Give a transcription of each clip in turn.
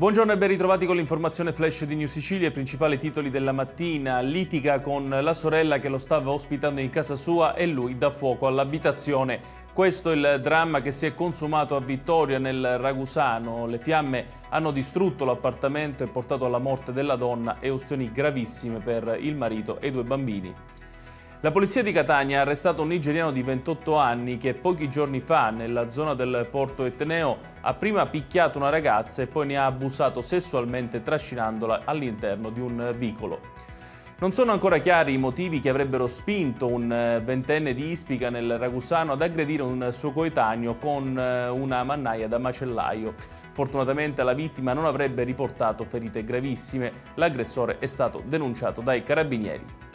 Buongiorno e ben ritrovati con l'informazione flash di New Sicilia. I principali titoli della mattina: litiga con la sorella che lo stava ospitando in casa sua e lui dà fuoco all'abitazione. Questo è il dramma che si è consumato a Vittoria nel Ragusano. Le fiamme hanno distrutto l'appartamento e portato alla morte della donna e ustioni gravissime per il marito e i due bambini. La polizia di Catania ha arrestato un nigeriano di 28 anni che pochi giorni fa, nella zona del Porto Etneo, ha prima picchiato una ragazza e poi ne ha abusato sessualmente trascinandola all'interno di un vicolo. Non sono ancora chiari i motivi che avrebbero spinto un ventenne di Ispica nel Ragusano ad aggredire un suo coetaneo con una mannaia da macellaio. Fortunatamente la vittima non avrebbe riportato ferite gravissime. L'aggressore è stato denunciato dai carabinieri.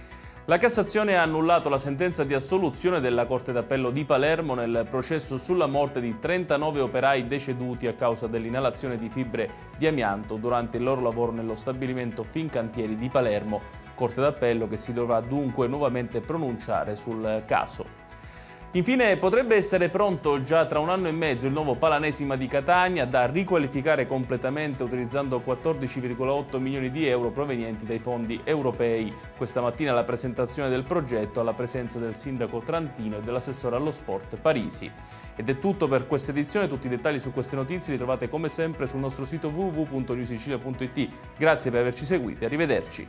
La Cassazione ha annullato la sentenza di assoluzione della Corte d'Appello di Palermo nel processo sulla morte di 39 operai deceduti a causa dell'inalazione di fibre di amianto durante il loro lavoro nello stabilimento Fincantieri di Palermo. Corte d'Appello che si dovrà dunque nuovamente pronunciare sul caso. Infine, potrebbe essere pronto già tra un anno e mezzo il nuovo Palanesima di Catania, da riqualificare completamente utilizzando 14,8 milioni di euro provenienti dai fondi europei. Questa mattina la presentazione del progetto alla presenza del sindaco Trantino e dell'assessore allo sport Parisi. Ed è tutto per questa edizione. Tutti i dettagli su queste notizie li trovate come sempre sul nostro sito www.newsicilia.it. Grazie per averci seguiti, arrivederci.